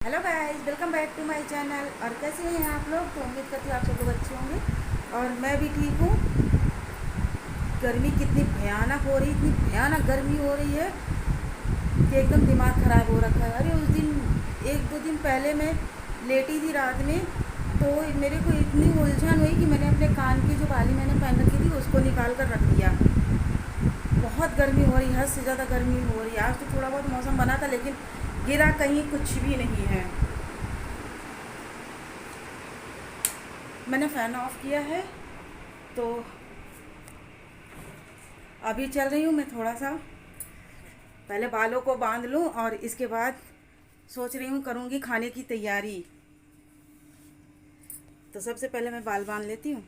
Hello guys, welcome back to my channel. और कैसे हैं आप लोग? तो उम्मीद करती हूँ आप सब लोग अच्छे होंगे और मैं भी ठीक हूँ। गर्मी कितनी भयानक हो रही, इतनी भयानक गर्मी हो रही है कि एकदम दिमाग ख़राब हो रखा है। अरे उस दिन, एक दो दिन पहले मैं लेटी थी रात में, तो मेरे को इतनी उलझन हुई कि मैंने अपने कान की जो बाली मैंने पहन रखी थी उसको निकाल कर रख दिया। बहुत गर्मी हो रही है, हद से ज़्यादा गर्मी हो रही है। आज तो थोड़ा बहुत मौसम बना था, लेकिन गिरा कहीं कुछ भी नहीं है। मैंने फ़ैन ऑफ़ किया है, तो अभी चल रही हूँ मैं थोड़ा सा, पहले बालों को बांध लूँ और इसके बाद सोच रही हूँ करूँगी खाने की तैयारी। तो सबसे पहले मैं बाल बांध लेती हूँ।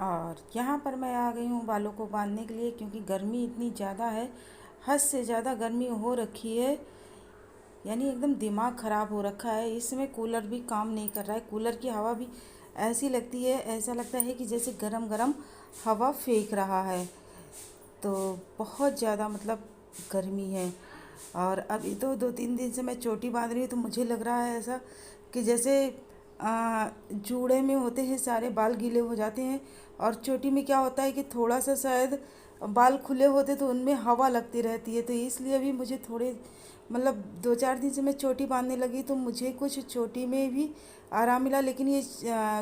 और यहाँ पर मैं आ गई हूँ बालों को बांधने के लिए, क्योंकि गर्मी इतनी ज़्यादा है, हद से ज़्यादा गर्मी हो रखी है। यानी एकदम दिमाग ख़राब हो रखा है। इस समय कूलर भी काम नहीं कर रहा है, कूलर की हवा भी ऐसी लगती है, ऐसा लगता है कि जैसे गरम गरम हवा फेंक रहा है। तो बहुत ज़्यादा मतलब गर्मी है। और अभी तो दो तीन दिन से मैं चोटी बांध रही हूँ, तो मुझे लग रहा है ऐसा कि जैसे जूड़े में होते हैं सारे बाल गीले हो जाते हैं, और चोटी में क्या होता है कि थोड़ा सा शायद बाल खुले होते तो उनमें हवा लगती रहती है। तो इसलिए भी मुझे थोड़े मतलब दो चार दिन से मैं चोटी बांधने लगी, तो मुझे कुछ चोटी में भी आराम मिला। लेकिन ये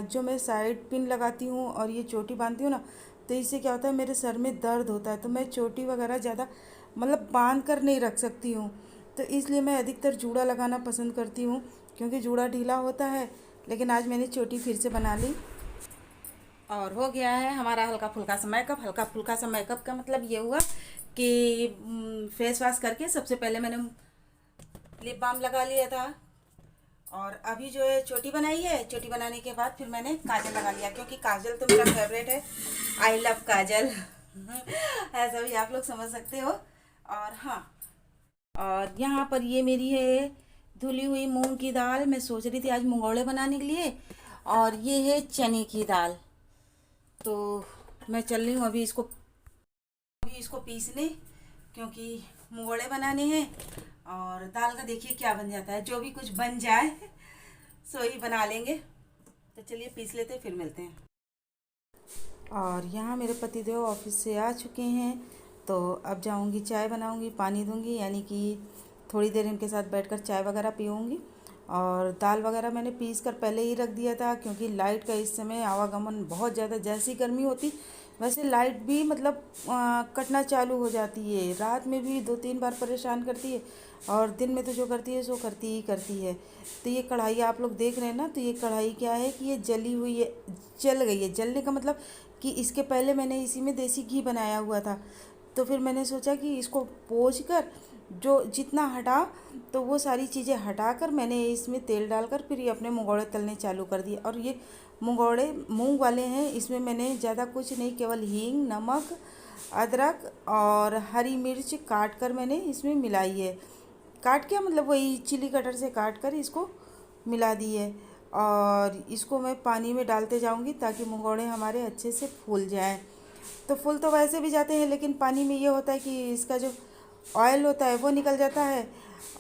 जो मैं साइड पिन लगाती हूँ और ये चोटी बांधती हूँ ना, तो इससे क्या होता है, मेरे सर में दर्द होता है। तो मैं चोटी वगैरह ज़्यादा मतलब बांध कर नहीं रख सकती हूँ। तो इसलिए मैं अधिकतर जूड़ा लगाना पसंद करती हूँ, क्योंकि जूड़ा ढीला होता है। लेकिन आज मैंने चोटी फिर से बना ली और हो गया है हमारा हल्का फुल्का सा मेकअप। हल्का फुल्का सा मेकअप का मतलब ये हुआ कि फेस वॉश करके सबसे पहले मैंने लिप बाम लगा लिया था। और अभी जो है चोटी बनाई है, चोटी बनाने के बाद फिर मैंने काजल लगा लिया, क्योंकि काजल तो मेरा फेवरेट है। आई लव काजल। ऐसा भी आप लोग समझ सकते हो। और हाँ, और यहाँ पर ये मेरी है धुली हुई मूंग की दाल। मैं सोच रही थी आज मंगोड़े बनाने के लिए। और ये है चने की दाल। तो मैं चल रही हूँ अभी इसको पीसने, क्योंकि मंगोड़े बनाने हैं। और दाल का देखिए क्या बन जाता है, जो भी कुछ बन जाए सो ही बना लेंगे। तो चलिए पीस लेते हैं, फिर मिलते हैं। और यहाँ मेरे पतिदेव ऑफिस से आ चुके हैं, तो अब जाऊँगी चाय बनाऊँगी, पानी दूँगी, यानी कि थोड़ी देर इनके साथ बैठकर चाय वगैरह पीऊँगी। और दाल वगैरह मैंने पीस कर पहले ही रख दिया था, क्योंकि लाइट का इस समय आवागमन बहुत ज़्यादा, जैसी गर्मी होती वैसे लाइट भी मतलब कटना चालू हो जाती है। रात में भी दो तीन बार परेशान करती है, और दिन में तो जो करती है सो करती ही करती है। तो ये कढ़ाई आप लोग देख रहे हैं ना, तो ये कढ़ाई क्या है कि ये जली हुई है, जल गई है। जलने का मतलब कि इसके पहले मैंने इसी में देसी घी बनाया हुआ था। तो फिर मैंने सोचा कि इसको पोंछ कर जो जितना हटा, तो वो सारी चीज़ें हटा कर मैंने इसमें तेल डालकर फिर ये अपने मंगोड़े तलने चालू कर दिए। और ये मंगोड़े मूंग वाले हैं, इसमें मैंने ज़्यादा कुछ नहीं, केवल हींग, नमक, अदरक और हरी मिर्च काट कर मैंने इसमें मिलाई है। काट के मतलब वही चिली कटर से काट कर इसको मिला दी है। और इसको मैं पानी में डालते जाऊंगी, ताकि मंगोड़े हमारे अच्छे से फूल जाएं। तो फूल तो वैसे भी जाते हैं, लेकिन पानी में ये होता है कि इसका जो ऑयल होता है वो निकल जाता है,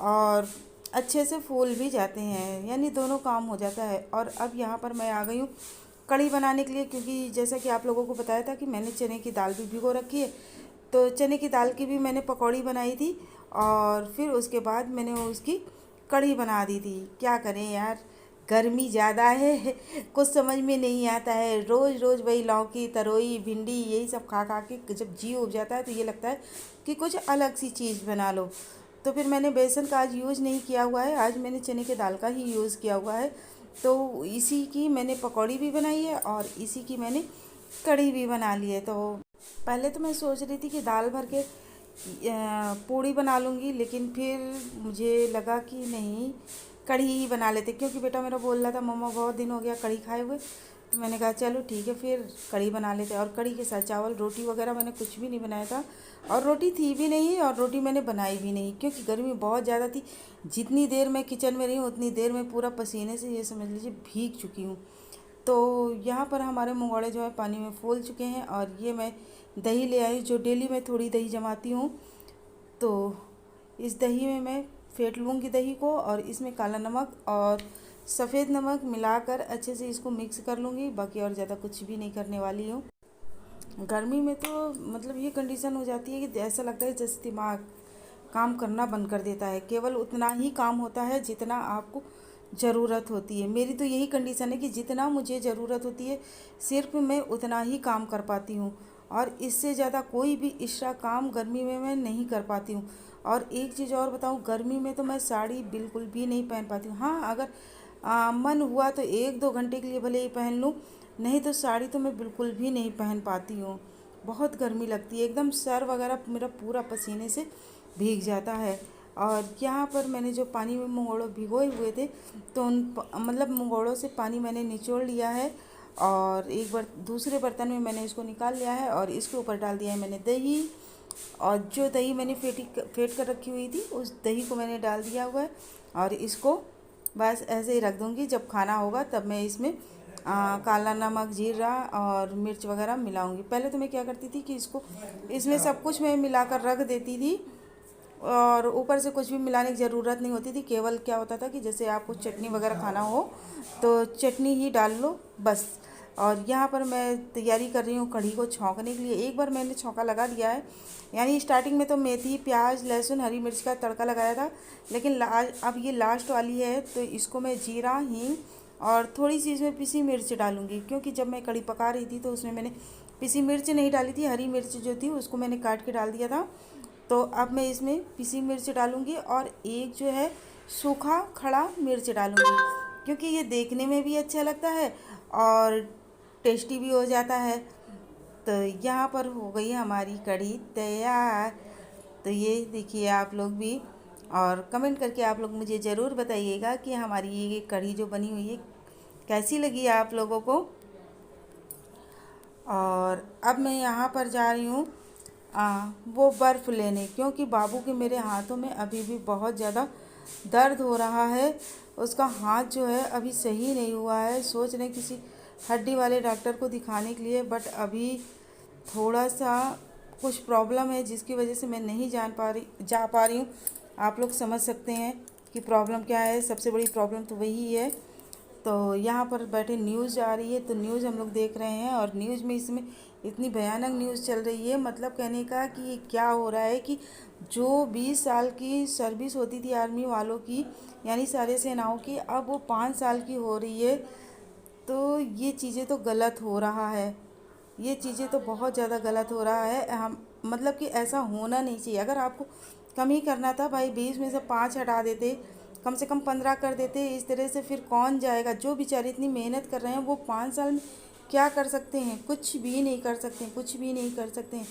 और अच्छे से फूल भी जाते हैं, यानी दोनों काम हो जाता है। और अब यहाँ पर मैं आ गई हूँ कढ़ी बनाने के लिए, क्योंकि जैसा कि आप लोगों को बताया था कि मैंने चने की दाल भी भिगो रखी है। तो चने की दाल की भी मैंने पकौड़ी बनाई थी, और फिर उसके बाद मैंने उसकी कढ़ी बना दी थी। क्या करें यार, गर्मी ज़्यादा है, कुछ समझ में नहीं आता है। रोज़ रोज़ वही लौकी, तरोई, भिंडी यही सब खा खा के जब जी उब जाता है, तो ये लगता है कि कुछ अलग सी चीज़ बना लो। तो फिर मैंने बेसन का आज यूज़ नहीं किया हुआ है, आज मैंने चने के दाल का ही यूज़ किया हुआ है। तो इसी की मैंने पकौड़ी भी बनाई है, और इसी की मैंने कढ़ी भी बना ली है। तो पहले तो मैं सोच रही थी कि दाल भर के पूड़ी बना लूँगी, लेकिन फिर मुझे लगा कि नहीं, कढ़ी ही बना लेते, क्योंकि बेटा मेरा बोल रहा था मम्मा बहुत दिन हो गया कढ़ी खाए हुए। तो मैंने कहा चलो ठीक है, फिर कढ़ी बना लेते। और कढ़ी के साथ चावल रोटी वगैरह मैंने कुछ भी नहीं बनाया था, और रोटी थी भी नहीं, और रोटी मैंने बनाई भी नहीं, क्योंकि गर्मी बहुत ज़्यादा थी। जितनी देर मैं किचन में रही हूँ उतनी देर में पूरा पसीने से ये समझ लीजिए भीग चुकी हूँ। तो यहाँ पर हमारे मंगोड़े जो है पानी में फूल चुके हैं, और ये मैं दही ले आई, जो डेली मैं थोड़ी दही जमाती हूँ। तो इस दही में मैं फेंट लूँगी दही को और इसमें काला नमक और सफ़ेद नमक मिलाकर अच्छे से इसको मिक्स कर लूँगी। बाकी और ज़्यादा कुछ भी नहीं करने वाली हूँ। गर्मी में तो मतलब ये कंडीशन हो जाती है कि ऐसा लगता है जैसे दिमाग काम करना बंद कर देता है। केवल उतना ही काम होता है जितना आपको ज़रूरत होती है। मेरी तो यही कंडीशन है कि जितना मुझे ज़रूरत होती है सिर्फ मैं उतना ही काम कर पाती हूँ और इससे ज़्यादा कोई भी एक्स्ट्रा काम गर्मी में मैं नहीं कर पाती हूँ। और एक चीज़ और बताऊँ, गर्मी में तो मैं साड़ी बिल्कुल भी नहीं पहन पाती हूँ। हाँ, अगर मन हुआ तो 1-2 घंटे के लिए भले ही पहन लूँ, नहीं तो साड़ी तो मैं बिल्कुल भी नहीं पहन पाती हूँ। बहुत गर्मी लगती है, एकदम सर वगैरह मेरा पूरा पसीने से भीग जाता है। और यहाँ पर मैंने जो पानी में मंगोड़े भिगोए हुए थे तो उन मतलब मंगोड़ों से पानी मैंने निचोड़ लिया है और एक बार दूसरे बर्तन में मैंने इसको निकाल लिया है और इसके ऊपर डाल दिया है मैंने दही। और जो दही मैंने फेंट कर रखी हुई थी उस दही को मैंने डाल दिया हुआ है और इसको बस ऐसे ही रख दूँगी। जब खाना होगा तब मैं इसमें काला नमक, जीरा और मिर्च वगैरह मिलाऊंगी। पहले तो मैं क्या करती थी कि इसमें सब कुछ मैं मिलाकर रख देती थी और ऊपर से कुछ भी मिलाने की ज़रूरत नहीं होती थी। केवल क्या होता था कि जैसे आपको चटनी वगैरह खाना हो तो चटनी ही डाल लो बस। और यहाँ पर मैं तैयारी कर रही हूँ कढ़ी को छौंकने के लिए। एक बार मैंने छौंका लगा दिया है, यानी स्टार्टिंग में तो मेथी, प्याज, लहसुन, हरी मिर्च का तड़का लगाया था, लेकिन अब ये लास्ट वाली है तो इसको मैं जीरा, हींग और थोड़ी सी इसमें पिसी मिर्च डालूँगी। क्योंकि जब मैं कढ़ी पका रही थी तो उसमें मैंने पिसी मिर्च नहीं डाली थी, हरी मिर्च जो थी उसको मैंने काट के डाल दिया था। तो अब मैं इसमें पिसी मिर्च डालूँगी और एक जो है सूखा खड़ा मिर्च डालूँगी, क्योंकि ये देखने में भी अच्छा लगता है और टेस्टी भी हो जाता है। तो यहाँ पर हो गई हमारी कढ़ी तैयार। तो ये देखिए आप लोग भी, और कमेंट करके आप लोग मुझे ज़रूर बताइएगा कि हमारी ये कढ़ी जो बनी हुई है कैसी लगी आप लोगों को। और अब मैं यहाँ पर जा रही हूँ वो बर्फ़ लेने, क्योंकि बाबू के मेरे हाथों में अभी भी बहुत ज़्यादा दर्द हो रहा है। उसका हाथ जो है अभी सही नहीं हुआ है। सोच रहे किसी हड्डी वाले डॉक्टर को दिखाने के लिए, बट अभी थोड़ा सा कुछ प्रॉब्लम है जिसकी वजह से मैं नहीं जा पा रही हूँ। आप लोग समझ सकते हैं कि प्रॉब्लम क्या है। सबसे बड़ी प्रॉब्लम तो वही है। तो यहाँ पर बैठे न्यूज़ आ रही है तो न्यूज़ हम लोग देख रहे हैं और न्यूज़ में इसमें इतनी भयानक न्यूज़ चल रही है, मतलब कहने का कि ये क्या हो रहा है कि जो 20 साल की सर्विस होती थी आर्मी वालों की, यानी सारे सेनाओं की, अब वो 5 साल की हो रही है। तो ये चीज़ें तो गलत हो रहा है, ये चीज़ें तो बहुत ज़्यादा गलत हो रहा है। हम मतलब कि ऐसा होना नहीं चाहिए। अगर आपको कम ही करना था भाई, 20 में से 5 हटा देते, कम से कम 15 कर देते। इस तरह से फिर कौन जाएगा? जो बेचारे इतनी मेहनत कर रहे हैं वो 5 साल में क्या कर सकते हैं? कुछ भी नहीं कर सकते हैं, कुछ भी नहीं कर सकते हैं।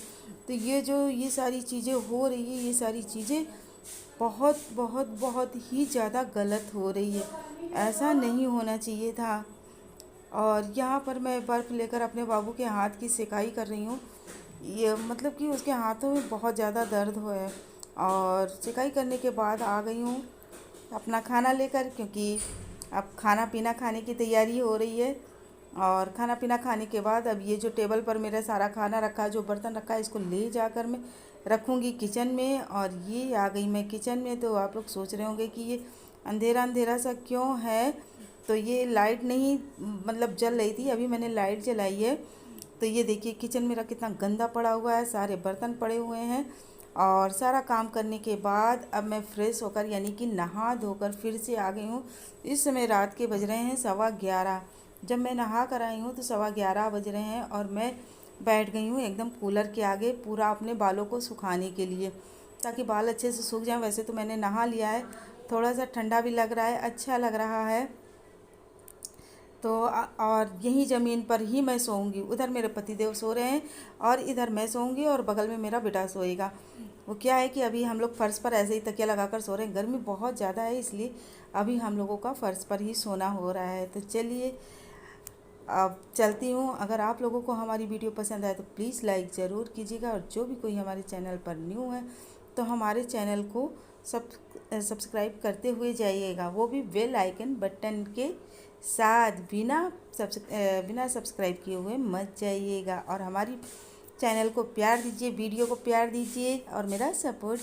तो ये सारी चीज़ें हो रही है, ये सारी चीज़ें बहुत बहुत बहुत ही ज़्यादा गलत हो रही है। ऐसा नहीं होना चाहिए था। और यहाँ पर मैं बर्फ़ लेकर अपने बाबू के हाथ की सिकाई कर रही हूँ। ये मतलब कि उसके हाथों में बहुत ज़्यादा दर्द हो है। और सिकाई करने के बाद आ गई हूँ अपना खाना लेकर, क्योंकि अब खाना पीना खाने की तैयारी हो रही है। और खाना पीना खाने के बाद अब ये जो टेबल पर मेरा सारा खाना रखा है, जो बर्तन रखा है, इसको ले जाकर मैं रखूँगी किचन में। और ये आ गई मैं किचन में। तो आप लोग सोच रहे होंगे कि ये अंधेरा अंधेरा सा क्यों है, तो ये लाइट नहीं मतलब जल रही थी, अभी मैंने लाइट जलाई है। तो ये देखिए किचन मेरा कितना गंदा पड़ा हुआ है, सारे बर्तन पड़े हुए हैं। और सारा काम करने के बाद अब मैं फ्रेश होकर यानी कि नहा धोकर फिर से आ गई हूँ। इस समय रात के बज रहे हैं 11:15। जब मैं नहा कर आई हूँ तो 11:15 बज रहे हैं और मैं बैठ गई हूँ एकदम कूलर के आगे पूरा अपने बालों को सुखाने के लिए, ताकि बाल अच्छे से सूख जाएं। वैसे तो मैंने नहा लिया है, थोड़ा सा ठंडा भी लग रहा है, अच्छा लग रहा है। तो और यहीं ज़मीन पर ही मैं सोऊंगी। उधर मेरे पतिदेव सो रहे हैं और इधर मैं सोऊंगी और बगल में मेरा बेटा सोएगा। वो क्या है कि अभी हम लोग फ़र्श पर ऐसे ही तकिया लगाकर सो रहे हैं। गर्मी बहुत ज़्यादा है, इसलिए अभी हम लोगों का फ़र्श पर ही सोना हो रहा है। तो चलिए अब चलती हूँ। अगर आप लोगों को हमारी वीडियो पसंद आए तो प्लीज़ लाइक ज़रूर कीजिएगा। और जो भी कोई हमारे चैनल पर न्यू है तो हमारे चैनल को सब्सक्राइब करते हुए जाइएगा, वो भी बेल आइकन बटन के साथ। बिना सब्सक्राइब किए हुए मत जाइएगा। और हमारी चैनल को प्यार दीजिए, वीडियो को प्यार दीजिए और मेरा सपोर्ट